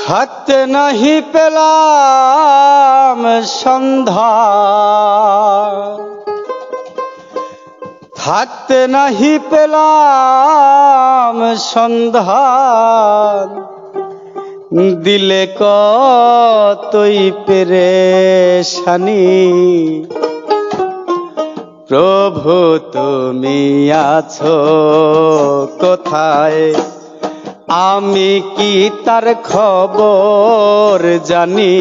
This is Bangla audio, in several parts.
থাকতে নাহি পেলাম সন্ধ্যা, থাকতে নাহি পেলাম সন্ধান, দিলে কতই পেরেশানি। প্রভু তুমি আছো কোথায়, আমি কি তার খবর জানি।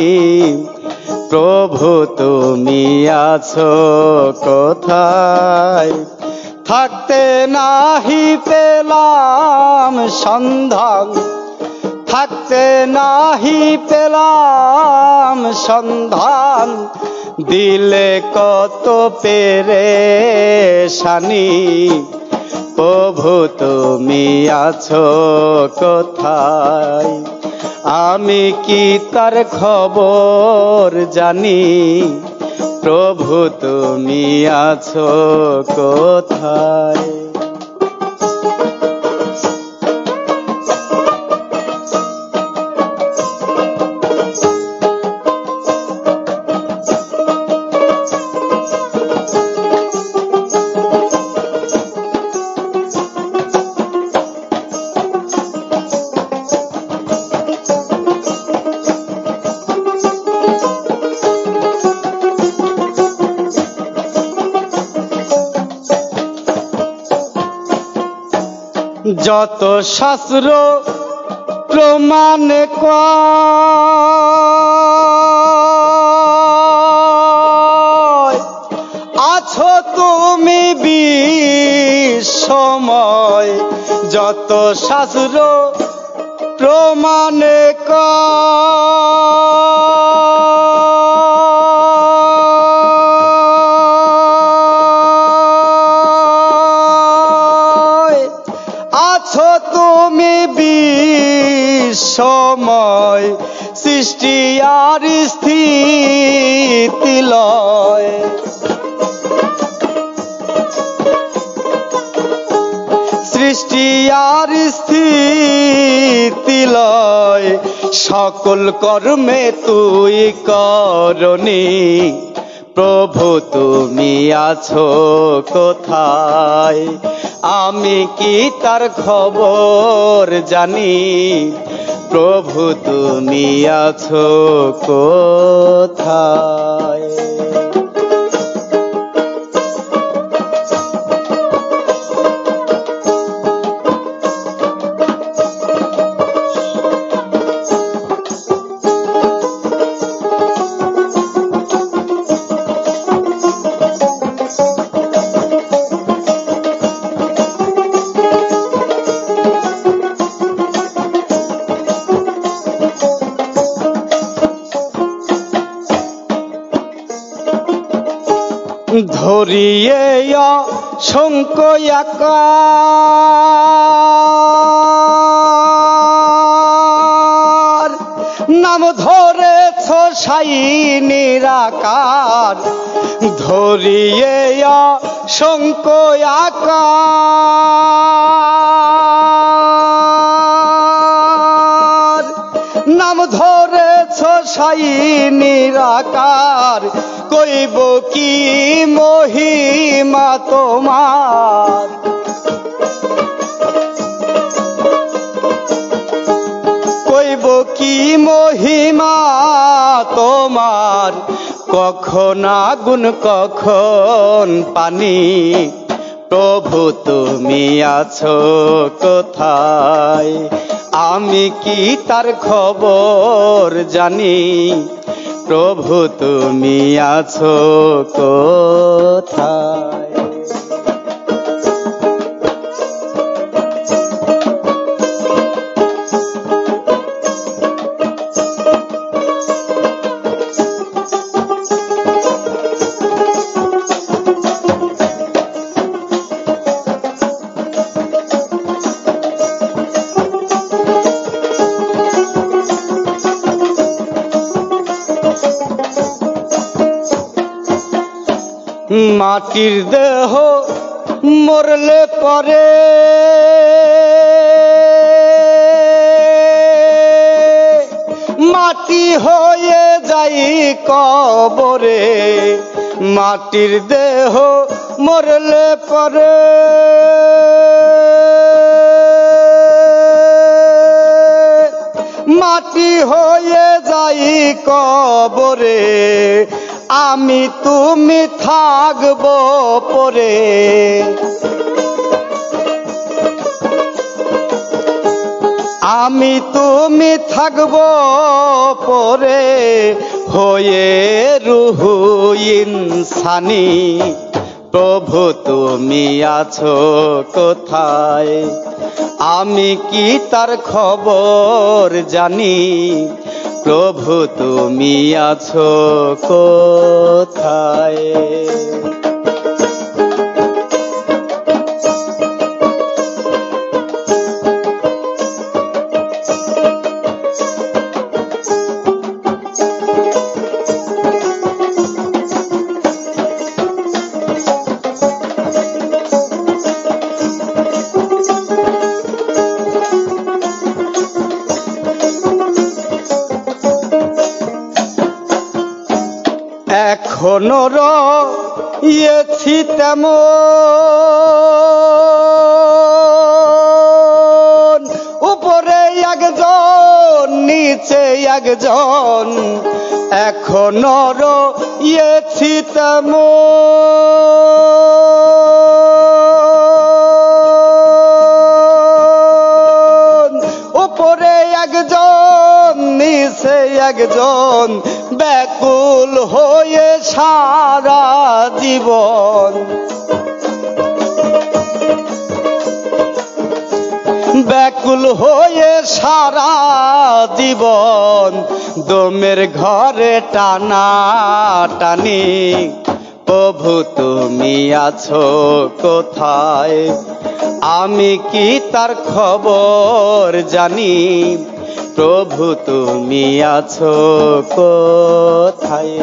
প্রভু তুমি আছো কোথায়, থাকতে নাহি পেলাম সন্ধান, থাকতে নাহি পেলাম সন্ধান, দিলে কত পেরেশানি। প্রভু তুমি আছো কোথায়, আমি কি তার খবর জানি। প্রভু তুমি আছো কোথায়। যত শাস্ত্র প্রমাণ কয়, আছো তুমি বিশ্বময়। যত শাস্ত্র প্রমাণ আছো তুমি বিশ্বময়, সৃষ্টি আর স্থিতি লয়। সৃষ্টি আর স্থিতি লয়, সকল কর্মে তুই করনি। প্রভু তুমি আছো কোথায়, আমি কি তার খবর জানি। প্রভু তুমি আছো কোথায়। ধরিয়ে অসংখ্য আকার, নাম ধরেছ সাই নিরাকার। ধরিয়ে অসংখ্য আকার, নাম ধরেছ সাই নিরাকার। কইব কি মহিমা তোমার, কইব কি মহিমা তোমার। কখন আগুন কখন পানি, প্রভু তুমি আছো কোথায়, আমি কি তার খবর জানি। প্রভু তুমি আছো কোথায়। মাটির দেহ মরলে পরে মাটি হয়ে যাই কবরে, মাটির দেহ মরলে পরে মাটি হয়ে যাই কবরে, আমি তুমি থাকবো পরে। আমি তুমি থাকবো পরে হয়ে রুহু ইনসানি। প্রভু তুমি আছো কোথায়, আমি কি তার খবর জানি। প্রভু তুমি আছো কোথায়। এখনো রয়েছি তেমন, উপরে একজন নিচে একজন। এখনো রয়েছি তেমন, উপরে একজন নিচে একজন। ব্যাকুল হয়ে সারা জীবন, ব্যাকুল হয়ে সারা জীবন। দমের ঘরে টানা টানি। প্রভু তুমি আছো কোথায়, আমি কি তার খবর জানি। প্রভু তুমি আছো কোথায়।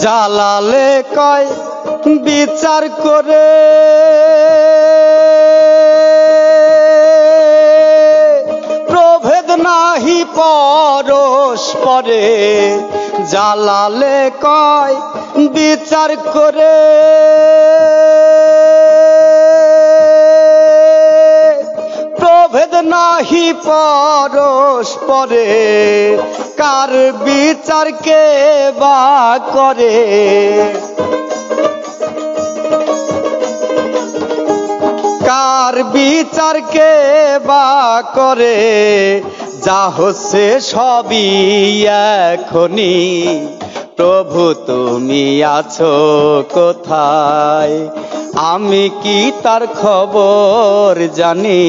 জালালে কয় বিচার করে, প্রভেদ নাহি পরস্পরে। জালালে কয় বিচার করে, প্রভেদ নাহি পরস্পরে। কার বিচার কে বা করে, কার বিচার কে বা করে। যা হচ্ছে সবই এখনি। প্রভু তুমি আছো কোথায়, আমি কি তার খবর জানি।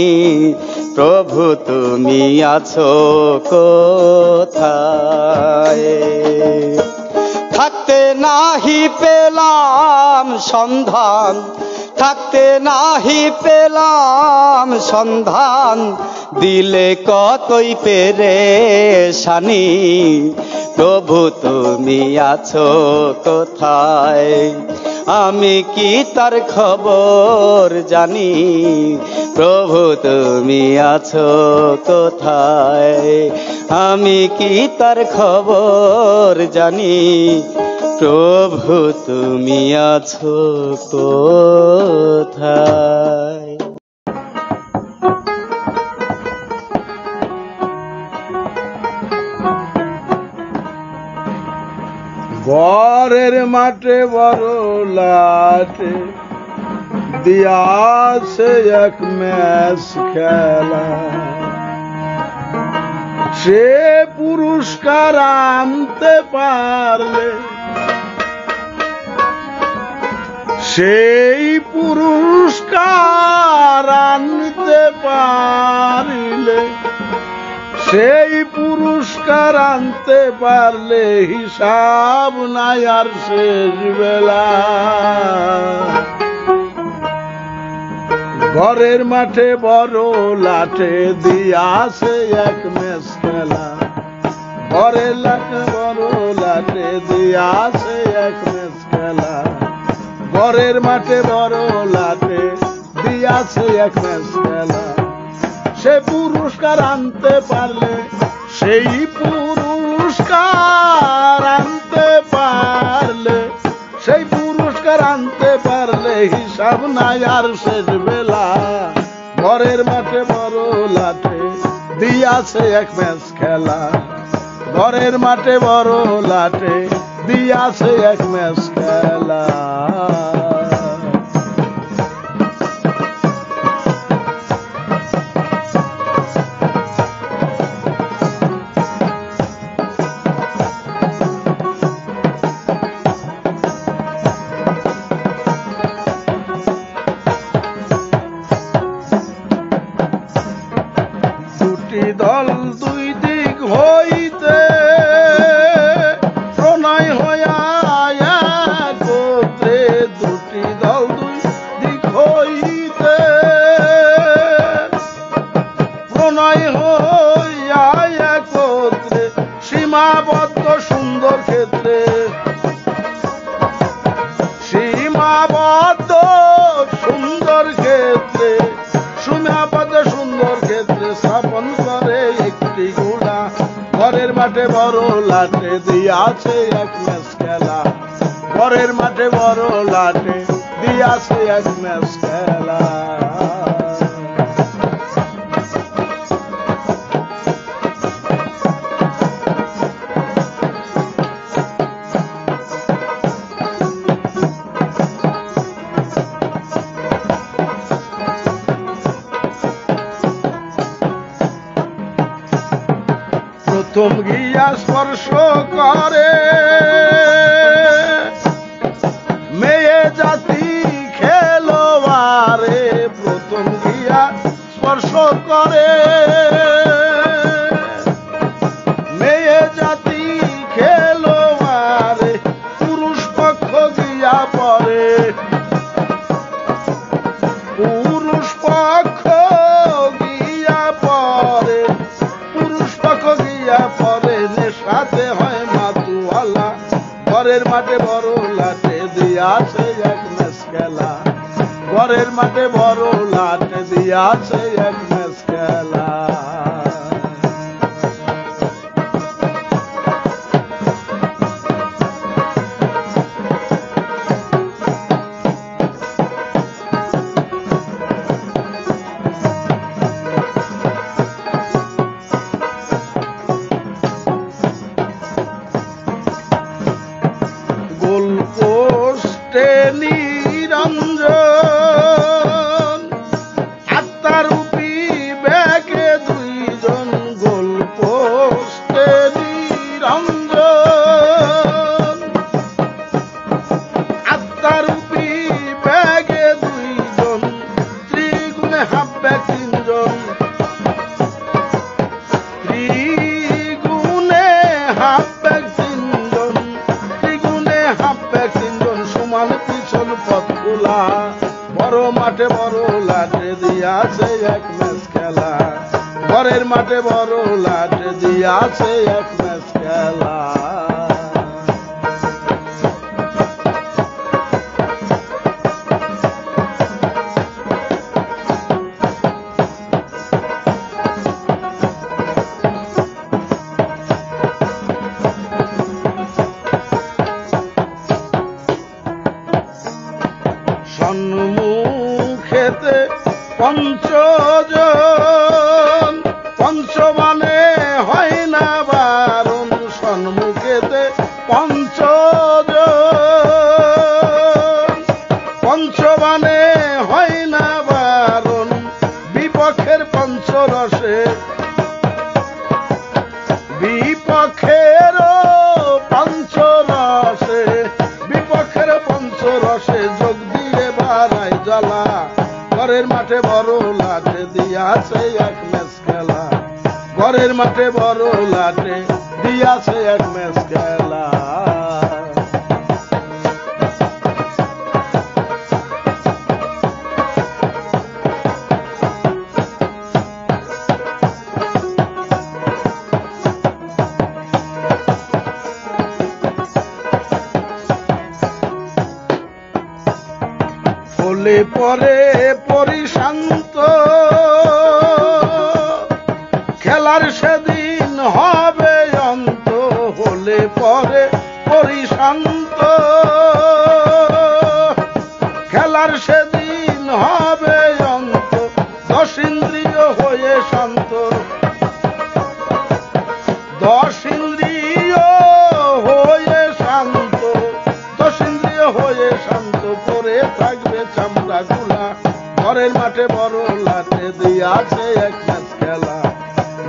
প্রভু তুমি আছো কোথায়। থাকতে নাহি পেলাম সন্ধান, থাকতে নাহি পেলাম সন্ধান। দিলে কতই পেরেশানি। প্রভু তুমি আছো কোথায়, আমি কি তার খবর জানি। প্রভু তুমি আছো কোথায়, আমি কি তার খবর জানি। প্রভু তুমি আছো কোথায়। ঘরের মাঠে বড় লাটে দিয়াছে এক ম্যাচ খেলা। সে পুরস্কার আনতে পারলে, সেই পুরস্কার আনতে পারিলে, সেই পুরস্কার পুরস্কার আনতে পারলে হিসাব নাই আর শেষ বেলা। ঘরের মাঠে বড় লাঠে দিয়াছে এক ম্যাচ খেলা। ঘরের লাঠে বড় লাঠে দিয়াছে এক ম্যাচ খেলা। ঘরের মাঠে বড় লাঠে দিয়াছে এক ম্যাচ খেলা। সে পুরস্কার আনতে পারলে, সেই পুরস্কার আনতে পারলে, সেই পুরস্কার আনতে পারলে হিসাব নাই আর শেষ বেলা। ঘরের মাঠে বড় লাঠে দিয়াছে এক ম্যাচ খেলা। ঘরের মাঠে বড় লাঠে দিয়াছে এক ম্যাচ খেলা। দল দুই দিক হইতে প্রণয় হইয়া একত্রে। দুটি দল দুই দিক হইতে প্রণয় হইয়া একত্রে। সীমাবদ্ধ সুন্দর ক্ষেত্রে, সীমাবদ্ধ সুন্দর ক্ষেত্রে, সীমাবদ্ধ সুন্দর ক্ষেত্রে স্থাপন করে একটি ঘোড়া। ঘরের মাঠে বড় লাঠে দিয়াছে এক ম্যাচ খেলা। ঘরের মাঠে বড় লাঠে দিয়াছে এক ম্যাচ খেলা। প্রথম গিয়া স্পর্শ করে মেয়ে জাতি খেলোয়ারে। প্রথম গিয়া স্পর্শ করে মেয়ে জাতি খেলোয়ারে। পুরুষ পক্ষ গিয়া পরে, পুরুষ পক্ষ গিয়া পরে, পুরুষ পক্ষ গিয়া পরে। নেশাতে হয় মাতুয়ালা। ঘরের মাঠে বড় লাঠে দিয়াছে এক ম্যাচ খেলা। ঘরের মাঠে বড় লাঠে দিয়াছে এক ম্যাচ খেলা। গোলপোস্টে নিরঞ্জন, আত্মারূপী ব্যাগে দুইজন। গোলপোস্টে নিরঞ্জন, আত্মারূপী ব্যাগে দুইজন। ত্রিগুণে হাফ ব্যাগ তিনজন, ত্রিগুণে হাফ ব্যাগ তিনজন, ত্রিগুণে হাফ ব্যাগ তিনজন। সমান পিছন পথগুলা। বড় মাঠে বড় লাঠে দিয়াছে এক ম্যাচ খেলা। ঘরের মাঠে বড় লাঠে দিয়াছে এক ম্যাচ খেলা। সম্মুখেতে পঞ্চজন, পঞ্চমানে হয় না বারণ। সম্মুখেতে পঞ্চজন, পঞ্চমানে হয় না বারণ। বিপক্ষের পঞ্চরসে, বিপক্ষের পঞ্চরসে, বিপক্ষের পঞ্চরসে যোগ দিয়ে বাড়াই জ্বালা। ঘরের মাঠে বড় লাঠে দিয়াছে এক ম্যাচ খেলা। ঘরের মাঠে বড় লাটে দিয়াছে এক ম্যাচ খেলা। হলে পরে পরিশান্ত খেলার সেদিন হবে অন্ত। হলে পরে পরিশান্ত খেলার সেদিন হবে অন্ত। দশ ইন্দ্রিয় হয়ে শান্ত, দশ ইন্দ্রিয় হয়ে শান্ত, দশ ইন্দ্রিয় হয়ে শান্ত করে থাকবে চামড়া গুলা। ঘরের মাঠে বড় লাটে দিয়াছে এক ম্যাচ খেলা।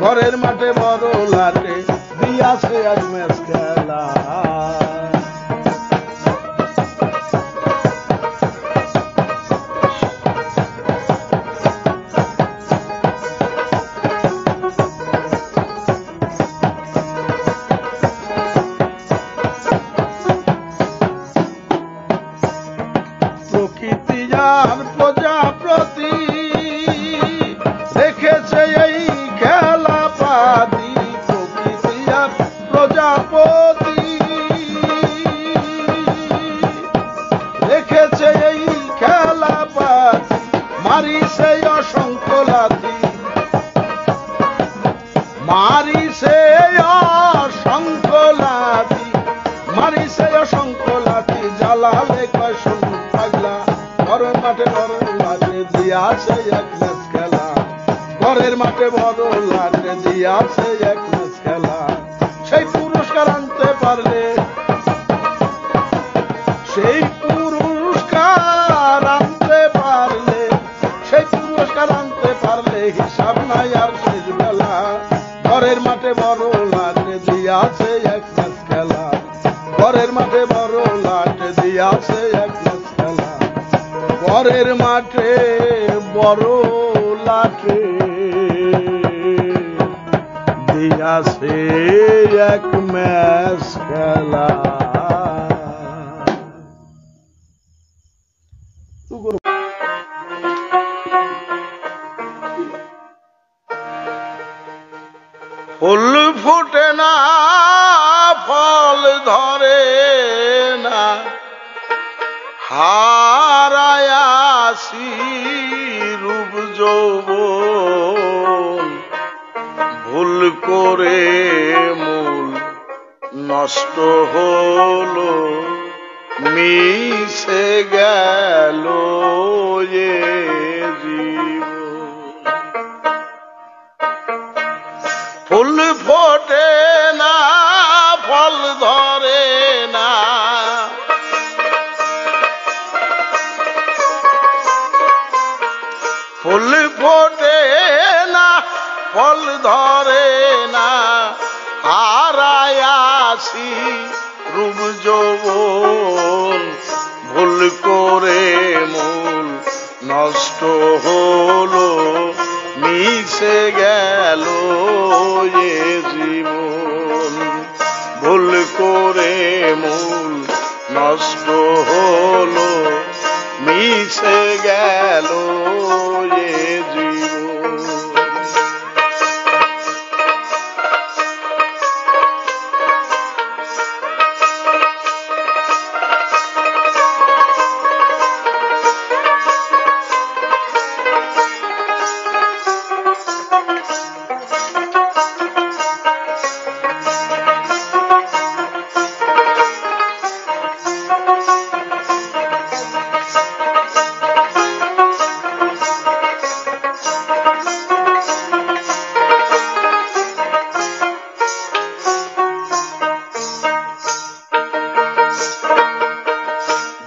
ঘরের মাঠে বড় লাটে দিয়াছে এক ম্যাচ খেলা। প্রকৃতি আর প্রজাপতি রেখেছে এই খেলা পাতি। প্রকৃতি আর প্রজাপতি রেখেছে এই খেলা পাতি। মারিছে অসংখ্য লাথি, মারিছে অসংখ্য লাথি, মারিছে অসংখ্য লাথি। জ্বালালে কয় শোন পাগলা। ঘরের মাঠে বড় লাটে দিয়াছে এক ম্যাচ খেলা। ঘরের মাঠে বড় লাটে দিয়াছে এক ম্যাচ খেলা। সেই পুরস্কার আনতে পারলে, সেই পুরস্কার আনতে পারলে, সেই পুরস্কার আনতে পারলে হিসাব নাই আর শেষ বেলা। ঘরের মাঠে বড় লাটে দিয়াছে এক ম্যাচ খেলা। ঘরের মাঠে বড় লাটে দিয়াছে এক ম্যাচ খেলা। ঘরের মাঠে বড় লাটে দিয়াছে এক ম্যাচ খেলা। ফুল ফুটে না, ফল ধরে না, হারায়াসি রূপ যৌবন। ভুল করে মূল নষ্ট হলো, মিশে গেল এ জীবন। ফুল ফোটে না, ফল ধরে না, ফুল ফোটে না, ফল ধরে না, হারায়াসি রূপ যৌবন। ভুল করে মূল নষ্ট হলো, মিশে গেল এ জীবন। ভুল করে মূল নষ্ট হলো, মিশে গেল এ জীবন।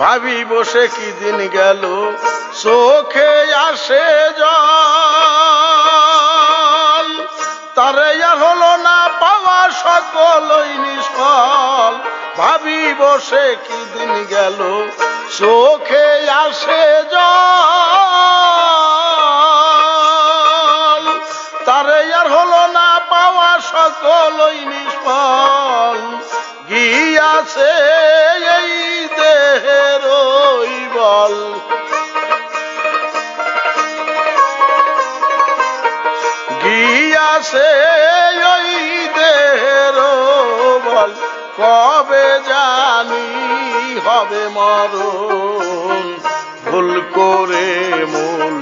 ভাবি বসে কি দিন গেল, চোখে আসে জল। তারে আর হলো না পাওয়া সকলই নিষ্ফল। ভাবি বসে কি দিন গেল, চোখে আসে জল। তারে আর হলো না আছে এই দেহের বল, গিয়াছে ওই দেহের বল, কবে জানি হবে মরণ। ভুল করে মূল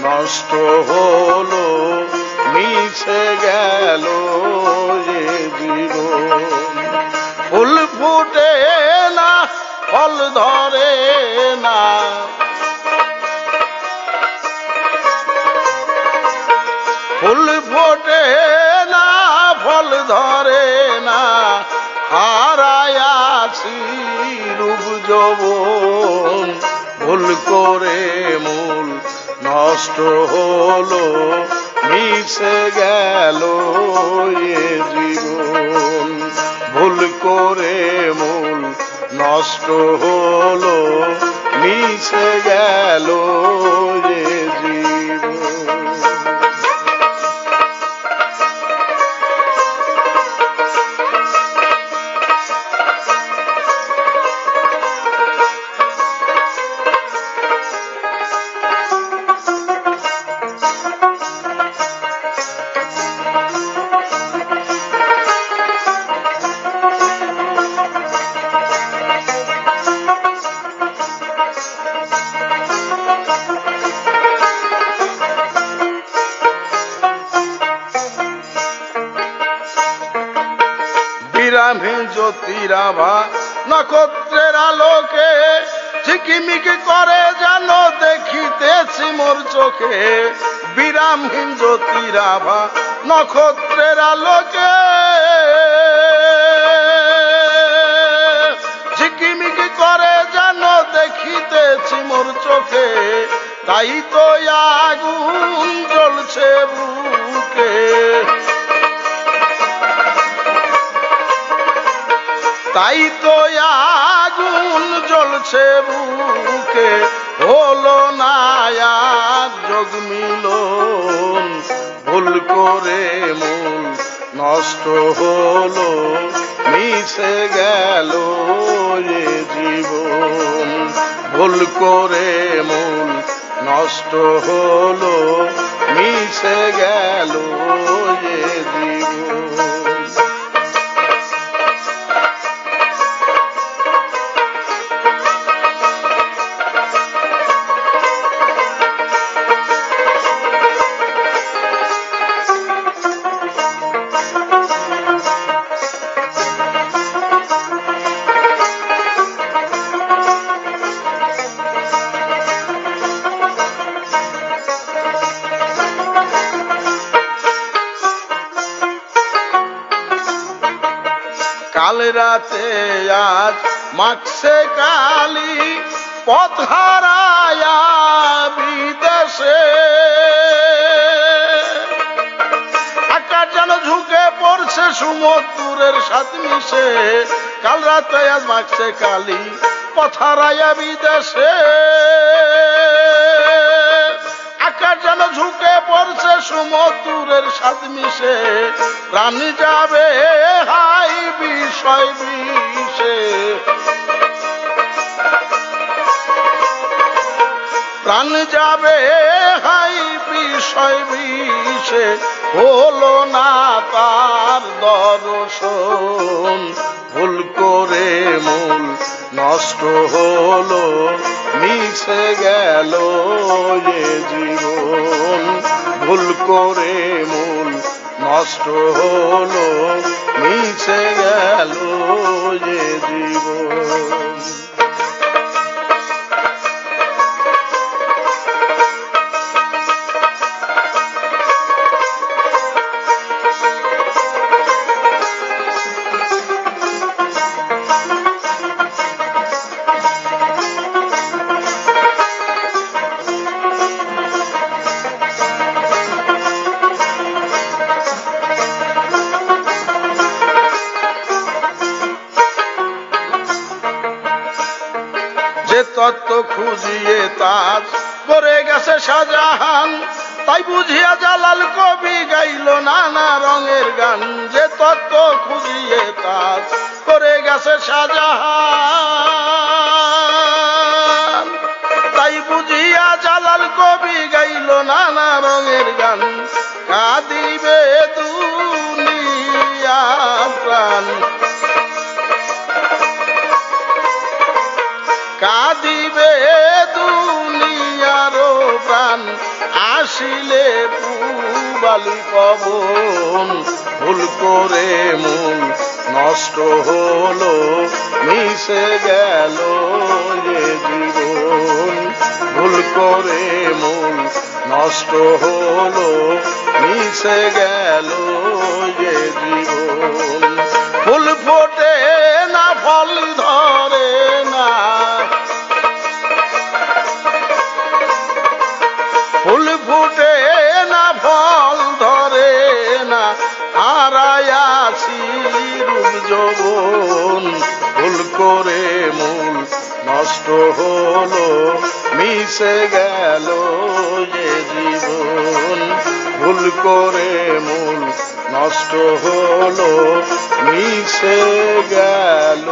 নষ্ট হলো, মিছে গেল এ জীবন। ফুল ফুটে না, ফল ধরে না, ফুল ফোটে না, ফল ধরে না, হারায়াছি রূপ যৌবন। ভুল করে মূল নষ্ট হলো, মিশে গেল এ জীবন। ভুল করে মূল নষ্ট হলো, মিশে গেল এ জীবন। বিরামহীন জ্যোতিরাভা নক্ষত্রের আলোকে ঝিকিমিকি করে যেন দেখিতেছি মোর চোখে। বিরামহীন জ্যোতিরাভা নক্ষত্রের আলোকে ঝিকিমিকি করে যেন দেখিতেছি মোর চোখে। তাই তো আগুন জ্বলছে বুকে, তাই তো আগুন জ্বলছে বুকে। হলো না আর যোগ মিলন, ভুল করে মূল নষ্ট হলো, মিশে গেল এ জীবন। ভুল করে মূল নষ্ট হলো, মিশে গেল এ জীবন। কাল রাতে আজ মাখছে কালি, পথ হারায়া বিদেশে। আকাশ যেন ঝুঁকে পড়ছে সমুদ্রের সাথ মিশে। কাল রাতে আজ মাখছে কালি, পথ হারায়া বিদেশে। আকাশ যেন ঝুঁকে পড়ছে সমুদ্রের সাথ মিশে। প্রাণ যাবে হাই বিষয় বিষে, প্রাণ যাবে হাই বিষয় বিষে। হলো না তার দর্শন, ভুল করে মূল নষ্ট হলো, মিশে গেল এ জীবন। ভুল করে মূল নষ্ট হলো, মিশে গেল এ জীবন। যে তত্ত্ব খুঁজিয়ে তাজ করে গেছে শাহজাহান, তাই বুঝিয়া জালাল কবি গাইল নানা রঙের গান। যে তত্ত্ব খুঁজিয়ে তাজ করে গেছে শাহজাহান। তাই বুঝিয়া জালাল কবি গাইল নানা রঙের গান, কাঁদিবে দুনিয়া প্রাণ, কাঁদিবে দুনিয়ারও প্রাণ, আসিলে পুবালি পবন। ভুল করে মন নষ্ট হলো, মিশে গেল এ জীবন। ভুল করে মন নষ্ট হলো, মিশে গেল এ জীবন। ফুল ফোটে না ফল ধরে না, ফুল ফুটে না ফল ধরে না, হারায়াছি রূপ যৌবন। ভুল করে মন নষ্ট হলো, মিশে গেল যে জীবন। ভুল করে মন নষ্ট হলো, মিশে গেল